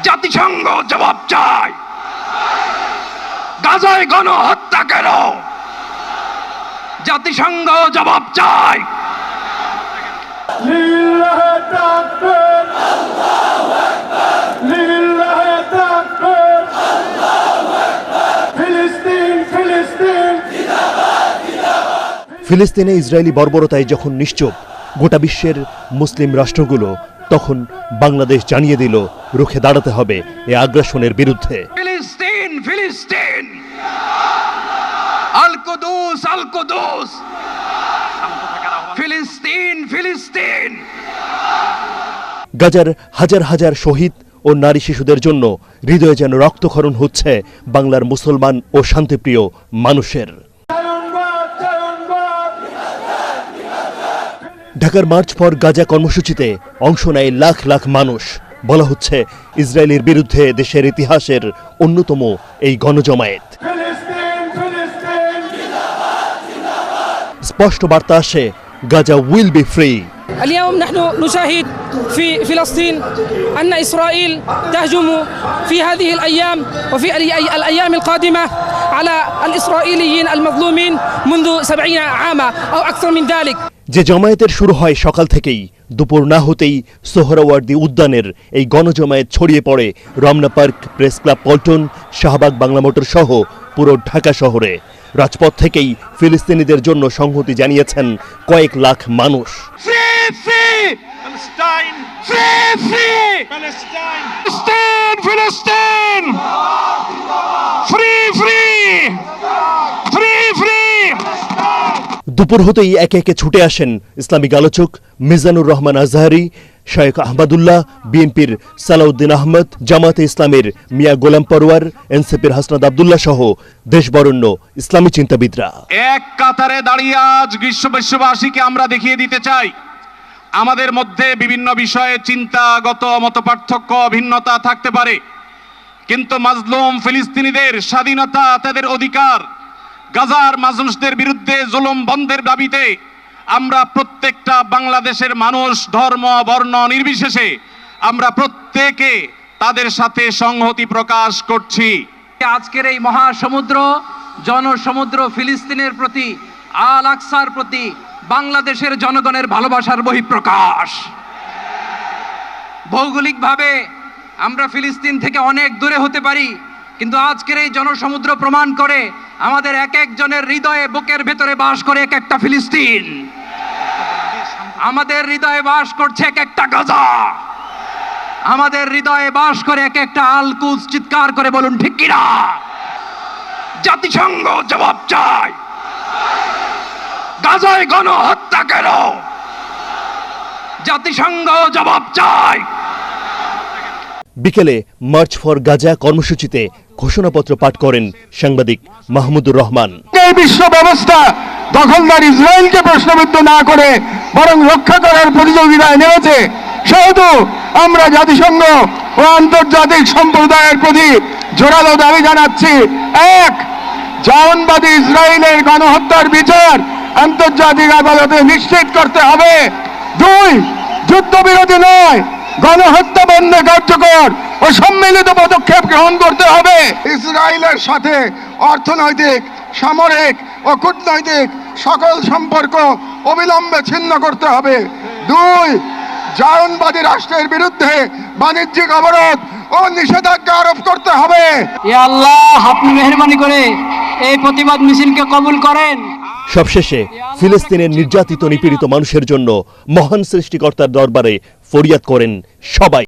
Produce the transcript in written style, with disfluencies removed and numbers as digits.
জাতিসংঘ জবাব চায়। গাজায় গণহত্যা কেন? জাতিসংঘ জবাব চায়। ফিলিস্তিনে ইসরায়েলি বর্বরতায় যখন নিশ্চুপ গোটা বিশ্বের মুসলিম রাষ্ট্রগুলো, তখন বাংলাদেশ জানিয়ে দিল রুখে দাঁড়াতে হবে এই আগ্রাসনের বিরুদ্ধে। ফিলিস্তিন ফিলিস্তিন, আল কুদুস আল কুদুস, ফিলিস্তিন ফিলিস্তিন। গাজার হাজার হাজার শহীদ ও নারী শিশুদের জন্য হৃদয়ে যেন রক্তক্ষরণ হচ্ছে বাংলার মুসলমান ও শান্তিপ্রিয় মানুষের। ঢাকার মার্চ ফর গাজা কর্মসূচিতে অংশ নেয় লাখ লাখ মানুষ। বলা হচ্ছে ইসরায়েলের বিরুদ্ধে দেশের ইতিহাসের অন্যতম এই গণজমায়েত। স্পষ্ট বার্তা আসে, গাজা উইল বি ফ্রি। اليوم نحن نشاهد في فلسطين أن إسرائيل تهجم في هذه الأيام وفي الأيام القادمة على الإسرائيليين المظلومين منذ 70 عاما أو أكثر من ذلك। যে জমায়েতের শুরু হয় সকাল থেকেই, দুপুর না হতেই সোহরাওয়ার্দী উদ্যানের এই গণজমায়েত ছড়িয়ে পড়ে Ramna park, press club Paltan, Shahbag, Bangla motor সহ পুরো ঢাকা শহরে। রাজপথ থেকেই ফিলিস্তিনিদের জন্য সংহতি জানিয়েছেন কয়েক লাখ মানুষ। দুপুর হতেই একে একে ছুটে আসেন ইসলামিক আলোচক মিজানুর রহমান আজহারি, শেখ আহমদুল্লাহ, বিএনপির সালাউদ্দিন আহমদ, জামাতে ইসলামের মিয়া গোলাম পরওয়ার, এনসিপির হাসনাত আব্দুল্লাহ সহ দেশবরেণ্য ইসলামী চিন্তাবিদরা। এক কাতারে দাঁড়িয়ে আজ বিশ্ববাসীকে আমরা দেখিয়ে দিতে চাই, আমাদের মধ্যে বিভিন্ন বিষয়ে চিন্তাগত মতপার্থক্য, ভিন্নতা থাকতে পারে, কিন্তু মাজলুম ফিলিস্তিনিদের স্বাধীনতা, তাদের অধিকার, গাজার মানুষদের বিরুদ্ধে জুলুম বন্ধের দাবিতে আমরা প্রত্যেকটা বাংলাদেশের মানুষ, ধর্ম বর্ণ নির্বিশেষে আমরা প্রত্যেকে তাদের সাথে সংহতি প্রকাশ করছি। আজকের এই মহাসমুদ্র, জনসমুদ্র ফিলিস্তিনের প্রতি, আল আকসার প্রতি বাংলাদেশের জনগণের ভালোবাসার বহিঃপ্রকাশ। ভৌগোলিকভাবে আমরা ফিলিস্তিন থেকে অনেক দূরে হতে পারি, কিন্তু আজকের এই জনসমুদ্র প্রমাণ করে আমাদের এক একজনের হৃদয়ে, বুকের ভেতরে বাস করে এক একটা ফিলিস্তিন। আমাদের হৃদয়ে বাস করছে এক একটা গাজা, আমাদের হৃদয়ে বাস করে এক একটা আল কুদস। চিৎকার করে বলুন ঠিক কিনা? জাতিসংঘ জবাব চায়। গাজায় গণহত্যা কেন? জাতিসংঘ জবাব চায়। বিকেলে মার্চ ফর গাজা কর্মসূচিতে ঘোষণাপত্র পাঠ করেন সাংবাদিক মাহমুদুর রহমান। এই বিশ্ব ব্যবস্থা দখলদার ইসরায়েলকে প্রশ্নবিদ্ধ না করে বরং রক্ষা করার প্রতিযোগিতায় নেমেছে, সেহেতু আমরা জাতিসংঘ ও আন্তর্জাতিক সম্প্রদায়ের প্রতি জোরালো দাবি জানাচ্ছি। এক, জায়নবাদী ইসরায়েলের গণহত্যার বিচার আন্তর্জাতিক আদালতে নিশ্চিত করতে হবে। দুই, যুদ্ধবিরতি নয়, গণহত্যা বন্ধে কার্যকর ও সম্মিলিত পদক্ষেপ গ্রহণ করতে হবে। ইসরায়েলের সাথে অর্থনৈতিক, সামরিক ও কূটনৈতিক সকল সম্পর্ক অবিলম্বে ছিন্ন করতে হবে। দুই, জায়নবাদী রাষ্ট্রের বিরুদ্ধে বাণিজ্যিক অবরোধ ও নিষেধাজ্ঞা আরোপ করতে হবে। ইয়া আল্লাহ, আপনি মেহেরবানি করে এই প্রতিবাদ মিছিলকে কবুল করেন। সবশেষে ফিলিস্তিনের নির্যাতিত নিপীড়িত মানুষের জন্য মহান সৃষ্টিকর্তার দরবারে ফরিয়াদ করেন সবাই।